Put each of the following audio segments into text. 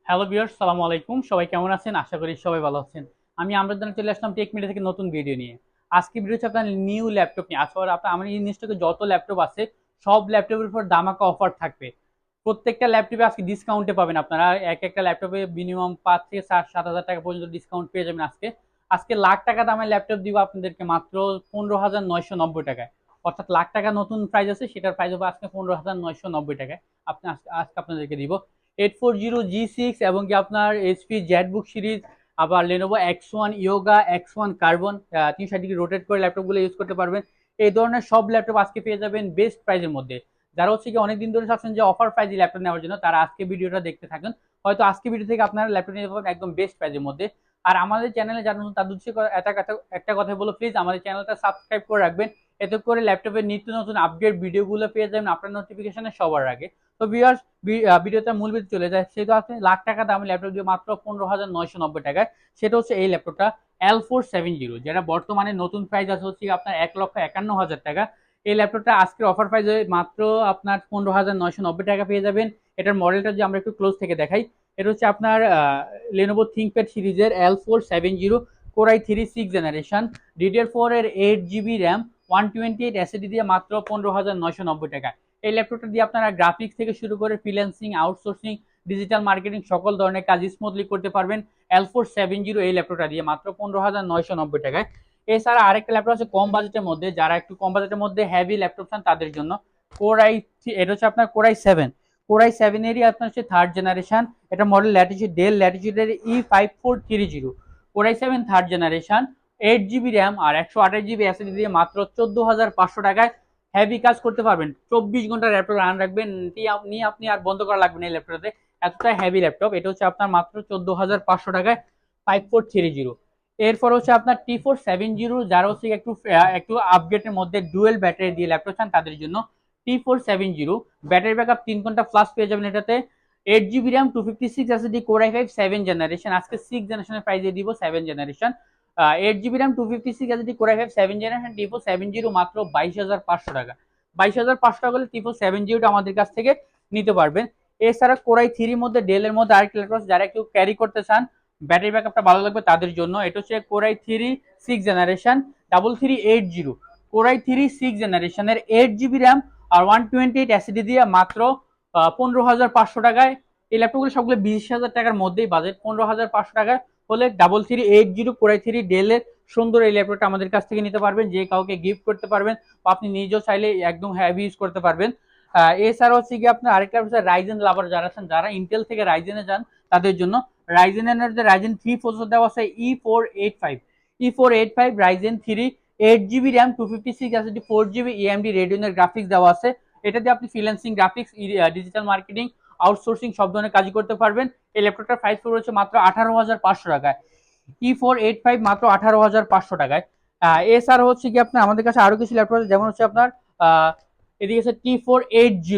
Hello viewers, সালামু আলাইকুম। সবাই কেমন আছেন? আশা করি সবাই ভালো আছেন। আমি আমরান চলে আসলাম টেক মিডিয়া থেকে নতুন ভিডিও নিয়ে। আজকে ভিডিও হচ্ছে আপনার নিউ ল্যাপটপ নিয়ে। আসলে আমার এই স্টকে যত ল্যাপটপ আছে সব ল্যাপটপের উপর দামাকা অফার থাকবে। প্রত্যেকটা ল্যাপটপে আজকে ডিসকাউন্টে পাবেন আপনারা। একটা ল্যাপটপে মিনিমাম ৫ থেকে ৭,০০০ টাকা পর্যন্ত ডিসকাউন্ট পেয়ে যাবেন আজকে। আজকে লাখ টাকা দামের ল্যাপটপ দিব আপনাদেরকে মাত্র ১৫,৯৯০ টাকায়। অর্থাৎ লাখ টাকা নতুন প্রাইস আছে, সেটার প্রাইস হবে আজকে ১৫,৯৯০ টাকায়। আপনি আজকে আপনাদেরকে দিব 840G6 এবং কি আপনার এইচপি জেটবুক সিরিজ, আবার Lenovo X1 yoga, X1 carbon 360 degree rotate করে ল্যাপটপগুলো ইউজ করতে পারবেন। এই ধরনের সব ল্যাপটপ আজকে পেয়ে যাবেন বেস্ট প্রাইসের মধ্যে। যারা হচ্ছে কি অনেকদিন ধরে চাচ্ছেন যে অফার প্রাইজে ল্যাপটপ নেওয়ার জন্য, তারা আজকে ভিডিওটা দেখতে থাকুন। হয়তো আজকে ভিডিও থেকে আপনারা ল্যাপটপ নিতে পারবেন একদম বেস্ট প্রাইজের মধ্যে। আর আমাদের চ্যানেলে জানানো তার উদ্দেশ্যে একটা কথা বলো, প্লিজ আমাদের চ্যানেলটা সাবস্ক্রাইব করে রাখবেন। এতে করে ল্যাপটপের নিত্য নতুন আপডেট ভিডিওগুলো পেয়ে যাবেন আপনার নোটিফিকেশনে সবার আগে। তো ভিউয়ার্স, ভিডিওটা মূল ভিডিও চলে যায়। সেটা আপনি লাখ টাকা দামের ল্যাপটপ দিয়ে মাত্র ১৫,৯৯০ টাকায়। সেটা হচ্ছে এই ল্যাপটপটা L470, যেটা বর্তমানে নতুন প্রাইস আছে হচ্ছে আপনার ১,৫১,০০০ টাকা। এই ল্যাপটপটা আজকের অফার প্রাইসে মাত্র আপনার ১৫,৯৯০ টাকা পেয়ে যাবেন। এটার মডেলটা যে আমরা একটু ক্লোজ থেকে দেখাই, এটা হচ্ছে আপনার লেনোভো থিংকপ্যাড সিরিজের L470 Core i3 6th generation, DDR4 এর 8 GB র্যাম, 128 এসএসডি দিয়ে মাত্র ১৫,৯৯০ টাকা। এই ল্যাপটপটা দিয়ে আপনারা গ্রাফিক্স থেকে শুরু করে ফ্রিল্যান্সিং, আউটসোর্সিং, ডিজিটাল মার্কেটিং সকল ধরনের কাজ স্মুথলি করতে পারবেন L470 এই ল্যাপটপটা দিয়ে মাত্র ১৫,৯৯০ টাকায়। এছাড়া আরেকটা ল্যাপটপ আছে কম বাজেটের মধ্যে, যারা একটু কম বাজেটের মধ্যে হেভি ল্যাপটপ চান তাদের জন্য। এটা হচ্ছে আপনার কোর i7 এরই আপনার হচ্ছে 3rd জেনারেশন। এটা মডেল ডেল ল্যাটিচিউডের E5430। Core i7 3rd generation, 8 GB RAM আর 128 GB এসএসডি দিয়ে মাত্র ১৪,৫০০ টাকায় হেভি কাজ করতে পারবেন। ২৪ ঘন্টা ল্যাপটপ রান রাখবেন নিয়ে আপনি আর বন্ধ করা লাগবে না এই ল্যাপটপে। এতটা হেভি ল্যাপটপ। এটা হচ্ছে আপনার মাত্র ১৪,৫০০ টাকায় 5430। এরপর হচ্ছে আপনার T470, যারা হচ্ছে একটু একটু আপগ্রেডের মধ্যে ডুয়েল ব্যাটারি দিয়ে ল্যাপটপ চান তাদের জন্য। T470 ব্যাটারি ব্যাকআপ 3 ঘন্টা প্লাস পেয়ে যাবেন এটাতে। 8 GB RAM, 256 SSD, core i5 7 generation. আজকে 6 জেনারেশনের প্রাইস দিয়ে দিব 7 generation. 8 GB RAM, 256 SSD, core i5 7 generation, T470 মাত্র 22,৫০০ টাকা। 22,৫০০ টাকা হলে T470টা আমাদের কাছ থেকে নিতে পারবেন। এছাড়া কোর i3 মধ্যে ডেলের মধ্যে আরেকটা ল্যাপটপ যারা একটু ক্যারি করতে চান, ব্যাটারি ব্যাকআপটা ভালো লাগবে তাদের জন্য। এটা হচ্ছে core i3 6 generation 3380। Core i3 6 জেনারেশনের 8 GB র্যাম আর 128 এসএসডি দিয়ে মাত্র 15,৫০০ টাকায়। এই ল্যাপটপগুলো সবগুলো 20,০০০ টাকার মধ্যেই বাজেট। 15,৫০০ টাকায় হলে 3380 কোর i3 ডেলের সুন্দর এই ল্যাপটপটা আমাদের কাছ থেকে নিতে পারবেন। যে কাউকে গিফট করতে পারবেন বা আপনি নিজেও চাইলে একদম হেভি ইউজ করতে পারবেন। এছাড়া হচ্ছে কি আপনার আরেকটা হচ্ছে রাইজেন লাভার যারা আছেন, যারা ইন্টেল থেকে রাইজেনে যান তাদের জন্য রাইজেনের যে রাইজেন 3 প্রসেসর দেওয়া আছে E485 Ryzen 3, 8 GB RAM, 256 SSD, 4 GB AMD রেডিয়নের গ্রাফিক্স দেওয়া আছে। এটা দিয়ে আপনি freelancing, graphics, digital marketing, outsourcing সব ধরনের কাজ করতে পারবেন। এই ল্যাপটপটার প্রাইস পড়েছে মাত্র 18,৫০০ টাকায়। E485 মাত্র 18,৫০০ টাকায়। এছাড়া হচ্ছে কি আপনার আমাদের কাছে আরো কিছু ল্যাপটপ আছে, যেমন হচ্ছে আপনার এদিকে আছে T480,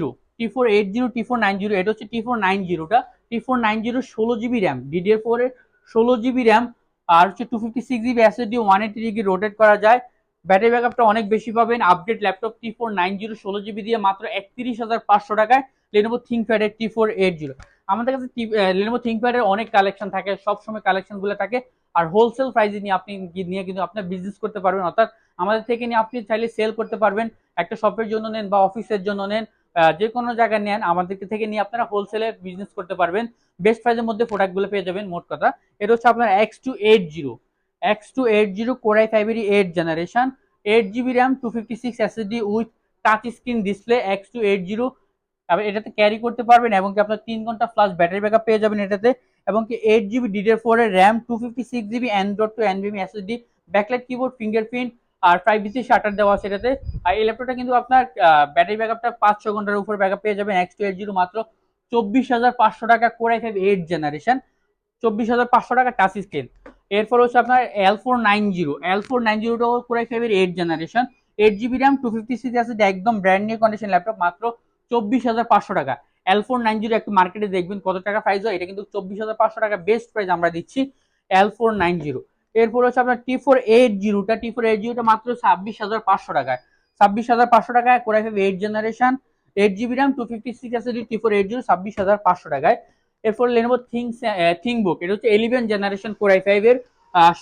T490। এটা হচ্ছে T490টা। T490 16 GB র্যাম, DDR4 এর 16 GB র্যাম আর হচ্ছে 256 GB এসএসডি, 180 ডিগ্রি রোটেট করা যায়। ব্যাটারি ব্যাকআপটা অনেক বেশি পাবেন। আপডেট ল্যাপটপ T490 16 GB দিয়ে মাত্র 31,৫০০ টাকায়। লেনোভো থিংকপ্যাড এর T480। আমাদের কাছে লেনোভো থিংকপ্যাডের অনেক কালেকশন থাকে, সবসময় কালেকশনগুলো থাকে। আর হোলসেল প্রাইসে নিয়ে কিন্তু আপনার বিজনেস করতে পারবেন। অর্থাৎ আমাদের থেকে নিয়ে আপনি চাইলে সেল করতে পারবেন। একটা শপের জন্য নেন বা অফিসের জন্য নেন, যে কোনো জায়গায় নেন, আমাদের থেকে নিয়ে আপনারা হোলসেলে বিজনেস করতে পারবেন। বেস্ট প্রাইসের মধ্যে প্রোডাক্টগুলো পেয়ে যাবেন মোট কথা। এটা হচ্ছে আপনার X280 কোর i5 এর 8 generation, 8 GB RAM, 256 SSD with touch screen display. X280 এটাতে ক্যারি করতে পারবেন এবং কি আপনার 3 ঘন্টা প্লাস ব্যাটারি ব্যাকআপ পেয়ে যাবেন এটাতে। এবং কি 8 GB DDR4 এর RAM, 256 GB N.2 NVMe SSD, backlight keyboard, fingerprint আর প্রাইভেসি শাটার দেওয়া আছে এটাতে। আর এই ল্যাপটপটা কিন্তু আপনার ব্যাটারি ব্যাকআপটা 5-6 ঘন্টার উপর ব্যাকআপ পেয়ে যাবেন। X280 মাত্র 24,৫০০ টাকা, কোর i5 8 জেনারেশন, 24,৫০০ টাকা টাচ স্ক্রিন। এরপর হচ্ছে আপনার L490টাও কোর i5 এর 8 জেনারেশন, 8 GB র্যাম, 256 এসএসডি, একদম ব্র্যান্ড নিউ কন্ডিশন ল্যাপটপ, মাত্র 24,৫০০ টাকা। L490 একটু মার্কেটে দেখবেন কত টাকা প্রাইস হয়, এটা কিন্তু 24,৫০০ টাকা বেস্ট প্রাইস আমরা দিচ্ছি L490। এরপর হচ্ছে আপনার T480টা মাত্র 26,৫০০ টাকায়। 26,৫০০ টাকায় core i5 8 generation, 8 GB RAM, 256 SSD, T480 26,৫০০ টাকায়। এরপর Lenovo ThinkBook, এটা হচ্ছে 11 জেনারেশন Core i5 এর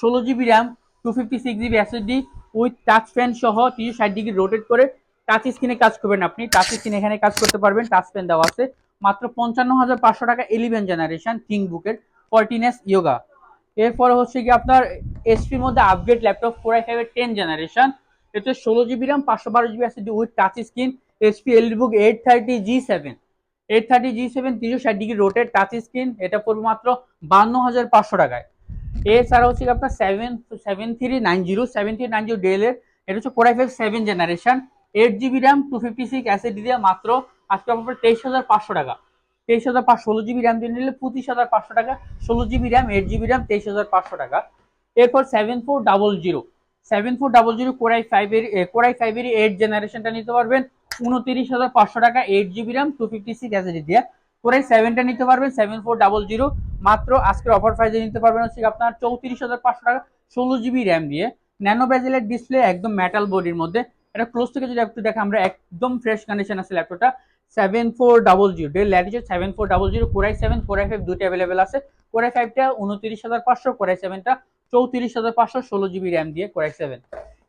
16 GB RAM 256 GB SSD with touch pen সহ 360 ডিগ্রি রোটেট করে টাচ স্ক্রিনে কাজ করবেন। আপনি টাচ স্ক্রিন এখানে কাজ করতে পারবেন, টাচ পেন দেওয়া আছে। মাত্র 55,500 টাকা 11 জেনারেশন থিংকবুকের 14s ইয়োগা। এরপরে হচ্ছে কি আপনার এসপির মধ্যে আপগ্রেড ল্যাপটপ Core i5 এর 10 জেনারেশন, এটা 16 GB RAM 512 GB SSD with touch screen HP EliteBook 830G7 360 degree rotate touch screen, এটা পড়বে মাত্র 52,500 টাকায়। এছাড়া হচ্ছে আপনার 7390 ডেল এর, এটা হচ্ছে Core i5 7 generation 8 GB RAM 256 SSD দিয়ে মাত্র আজকে আপনার 23,500 টাকা। 23,500 16 জিবি র্যাম দিয়ে নিলে 25,500 টাকা, 16 জিবি র্যাম 8 জিবি র্যাম 23,500 টাকা। এরপর 7400 Core i5 এর 8 জেনারেশনটা নিতে পারবেন 29,500 টাকা 8 জিবি র্যাম 256 এসএসডি দিয়ে। Core i7টা নিতে পারবেন 7400 মাত্র আজকের অফার প্রাইসে নিতে পারবেন হচ্ছে আপনার 34,500 টাকা 16 জিবি র্যাম দিয়ে। ন্যানো বেজেলের ডিসপ্লে, একদম মেটাল বডির মধ্যে। এটা ক্লোজ থেকে যদি একটু দেখে আমরা একদম ফ্রেশ কন্ডিশন আছে ল্যাপটপটা। 7400 del Latitude 7400 Core i7 Core i5 দুটো অ্যাভেলেবেল আছে। Core i5টা 29,500, Core i7টা 34,500 16 জিবি র্যাম দিয়ে Core i7।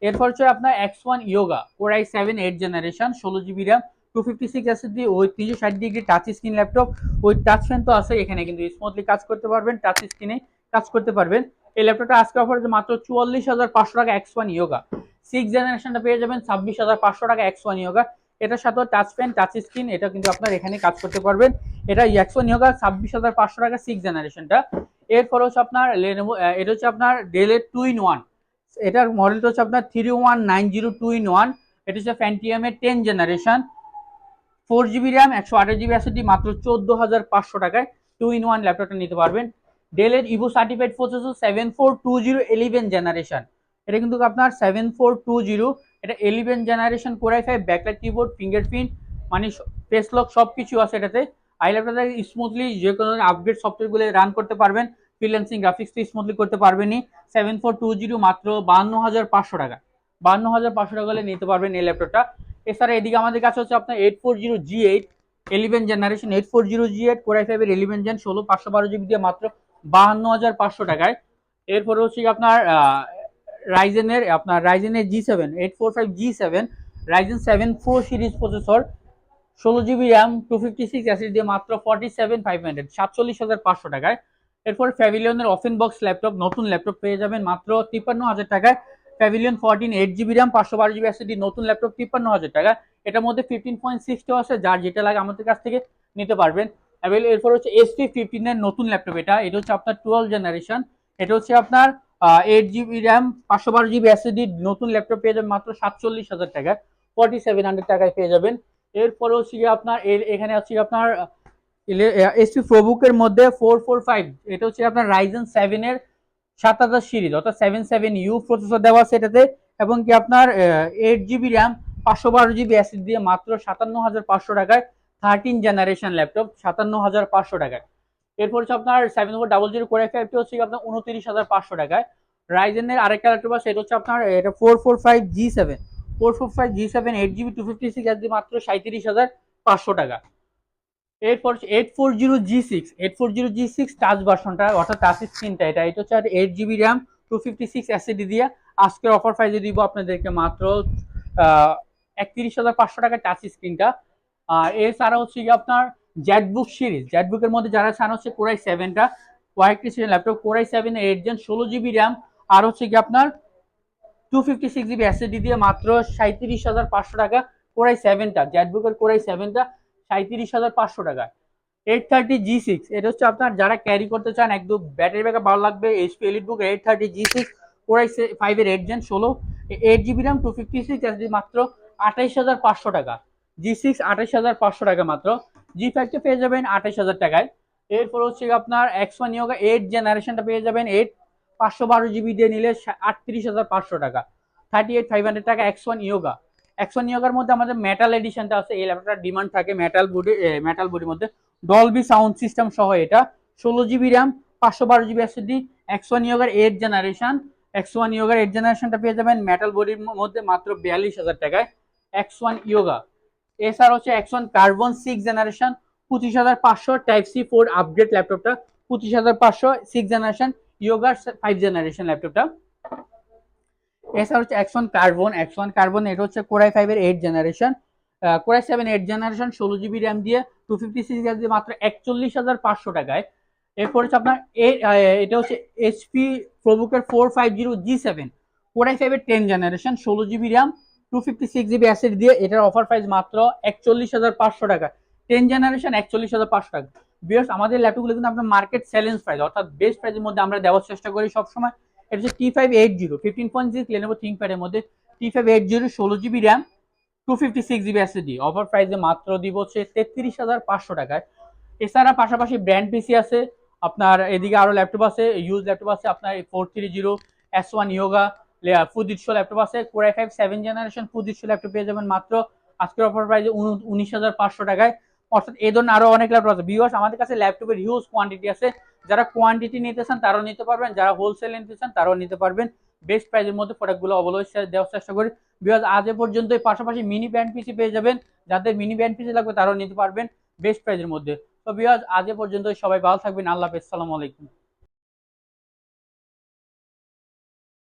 এরপর হচ্ছে আপনার X1 yoga Core i7 8 generation 16 GB RAM 256 SSD ওই 360 ডিগ্রি টাচ স্ক্রিন ল্যাপটপ, ওই টাচ পেন তো আছে এখানে, কিন্তু স্মুথলি কাজ করতে পারবেন, টাচ স্ক্রিনে কাজ করতে পারবেন। এই ল্যাপটপটা আজকে অফার মাত্র 44,500 টাকা X1 ইয়োগা 6 জেনারেশনটা পেয়ে যাবেন 26,500 টাকা X1 ইয়োগা। এটার সাথে টাচ পেন টাচ স্ক্রিন, এটা কিন্তু আপনার এখানে কাজ করতে পারবেন। এটা X1 ইয়োগা 26,500 টাকা 6 জেনারেশনটা। এরপর হচ্ছে আপনার Lenovo, এটা হচ্ছে আপনার ডেলের 2-in-1, এটার মডেলটা হচ্ছে আপনার 3190 2-in-1, এটা হচ্ছে ফ্যান্টিয়ামের 10 generation 4 GB RAM 128 GB SSD মাত্র 14,500 টাকায় 2-in-1 ল্যাপটপটা নিতে পারবেন। ডেলের ইভো সার্টিফাইড প্রসেসর 7420 11 জেনারেশন, এটা কিন্তু আপনার 7420, এটা 11 generation Core i5 backlight keyboard fingerprint মানে ফেস লক সবকিছু আছে এটাতে। আই ল্যাপটপটা স্মুথলি যে কোনো আপগ্রেড সফটওয়্যারগুলো রান করতে পারবেন, ফ্রিল্যান্সিং গ্রাফিক্স তো স্মুথলি করতে পারবেনই। 7420 মাত্র 52,500 টাকা, 52,500 টাকা হলে নিতে পারবেন এই ল্যাপটপটা। এছাড়া এদিকে আমাদের কাছে হচ্ছে আপনার 840G8 11 generation 840G8 Core i5 এর 11 জেন 512 জিবি দিয়ে মাত্র 52,500 টাকায়। এরপরে হচ্ছে আপনার রাইজেনের G7 845G7 Ryzen 7 Pro series processor 16 GB RAM 256 SSD দিয়ে মাত্র 47,500 47,500 টাকায়। এরপর প্যাভিলিয়নের ওপেন বক্স ল্যাপটপ, নতুন ল্যাপটপ পেয়ে যাবেন মাত্র 53,000 টাকায়। Pavilion 14 8 GB RAM 512 GB SSD নতুন ল্যাপটপ 53,000 টাকা। এটার মধ্যে 15.6 আছে, যার যেটা লাগে আমাদের কাছ থেকে নিতে পারবেন। এরপর হচ্ছে SP15 এর নতুন ল্যাপটপ, এটা হচ্ছে আপনার 12 জেনারেশন, এটা হচ্ছে আপনার 8 জিবি র্যাম 512 জিবি এসএসডি নতুন ল্যাপটপ পেয়ে যাবেন মাত্র 47,000 টাকায় 4700 টাকায় পেয়ে যাবেন। এরপরে হচ্ছে আপনার এখানে হচ্ছে আপনার SP প্রোবুকের মধ্যে 445, এটা হচ্ছে আপনার রাইজেন 7 এর 7000 সিরিজ অর্থাৎ 77U প্রসেসর দেওয়া আছে এটাতে, এবং কি আপনার 8 জিবি র্যাম 512 জিবি এসএসডি দিয়ে মাত্র 57,500 টাকায় 13 জেনারেশন ল্যাপটপ 57,500 টাকায়। এরপর হচ্ছে আপনার 7400 Core i5 হচ্ছে আপনার 29,500 টাকায়। রাইজেনের আরেকটা ল্যাপটপ আছে, এটা হচ্ছে আপনার এটা 445G7 8 জিবি 256 এসএসডি মাত্র 37,500 টাকা। এরপর 840G6 টাচ ভার্সনটা অর্থাৎ টাচ স্ক্রিনটা, এটা হচ্ছে 8 জিবি র্যাম 256 এসএসডি দিয়ে আজকের অফার প্রাইসে দিব আপনাদেরকে মাত্র 31,500 টাকা টাচ স্ক্রিনটা। আর এছাড়া হচ্ছে কি আপনার জেটবুক সিরিজ, জেটবুকের মধ্যে যারা চান হচ্ছে Core i7টা কয়েকটি series laptop Core i7 8 gen 16 GB RAM আর হচ্ছে কি আপনার 256 জিবি এসএসডি দিয়ে মাত্র 37,500 টাকা Core i7টা, জেটবুকের Core i7টা 37,500 টাকা। 830G6, এটা হচ্ছে আপনার যারা ক্যারি করতে চান, একদম ব্যাটারি ব্যাকআপ ভালো লাগবে, HP EliteBook 830G6 Core i5 এর 8 জেন 8 জিবি র্যাম 256 এসএসডি মাত্র 28,500 টাকা। G6 28,500 টাকা মাত্র। G5 টা পেয়ে যাবেন 28,000 টাকায়। এরপর হচ্ছে আপনার X1 ইয়োগা 8 জেনারেশনটা পেয়ে যাবেন 512 জিবি দিয়ে নিলে 38,500 টাকা 38,500 টাকা X1 ইয়োগা। X1 ইয়োগার মধ্যে আমাদের মেটাল এডিশনটা আছে, এই ল্যাপটপটার ডিমান্ড থাকে মেটাল বডির মধ্যে ডলবি সাউন্ড সিস্টেম সহ, এটা 16 GB RAM 512 GB SSD X1 ইয়োগার 8 generation. X1 ইয়োগার 8 জেনারেশনটা পেয়ে যাবেন মেটাল বডির মধ্যে মাত্র 42,000 টাকায় X1 ইয়োগা। এছাড়া হচ্ছে X1 Carbon 6 generation 25,500 type C 4 upgrade ল্যাপটপটা, 25,500 6 জেনারেশন ইয়োগার 5 জেনারেশন ল্যাপটপটা। এছাড়া হচ্ছে X1 কার্বন, এটা হচ্ছে কোরাই 5 এর 8 generation, core i 7 8 generation 16 GB RAM দিয়ে 256 দিয়ে মাত্র 41,500 টাকায়। এরপর হচ্ছে আপনার এটা হচ্ছে এইচপি প্রোবুকের 450G7 কোরাই 5 এর 10 generation 16 GB RAM 256 GB acid দিয়ে, এটার অফার প্রাইস মাত্র 41,500 টাকা। 10 জেনারেশন 41,500 টাকা। বিকজ আমাদের ল্যাপটপগুলো কিন্তু আপনার মার্কেট চ্যালেঞ্জ প্রাইস, অর্থাৎ বেস্ট প্রাইসের মধ্যে আমরা দেওয়ার চেষ্টা করি সবসময়। এটা হচ্ছে T580 15.6 লেনোভো থিংকপ্যাডের মধ্যে T580 16 GB RAM 256 GB SSD, offer প্রাইসে মাত্র দিব হচ্ছে 33,500 টাকায়। এছাড়া পাশাপাশি ব্র্যান্ড পিসি আছে আপনার, এদিকে আরো ল্যাপটপ আছে, ইউজ ল্যাপটপ আছে আপনার 430 S1 ইয়োগা ফুজিটসু ল্যাপটপ আছে, কোরাই 5 7 জেনারেশন ফুজিটসু ল্যাপটপ পেয়ে যাবেন মাত্র আজকের অফার প্রাইসে 19,500 টাকায়। অর্থাৎ এই ধরনের আরো অনেক ল্যাপটপ আছে। ভিউয়ার্স, আমাদের কাছে ল্যাপটপের হিউজ কোয়ান্টিটি আছে, যারা কোয়ান্টিটি নিতে চান তারাও নিতে পারবেন, যারা হোলসেল নিতে চান তারাও নিতে পারবেন। বেস্ট প্রাইসের মধ্যে প্রোডাক্টগুলো অবশ্যই দেওয়ার চেষ্টা করি। বিকজ আজ পর্যন্তই পাশাপাশি মিনি ব্যান্ড পিসি পেয়ে যাবেন, যাদের মিনি ব্যান্ড পিসি লাগবে তারাও নিতে পারবেন বেস্ট প্রাইসের মধ্যে। তো বিকজ আজ পর্যন্তই, সবাই ভালো থাকবেন, আল্লাহ হাফেজ, আসসালামু আলাইকুম।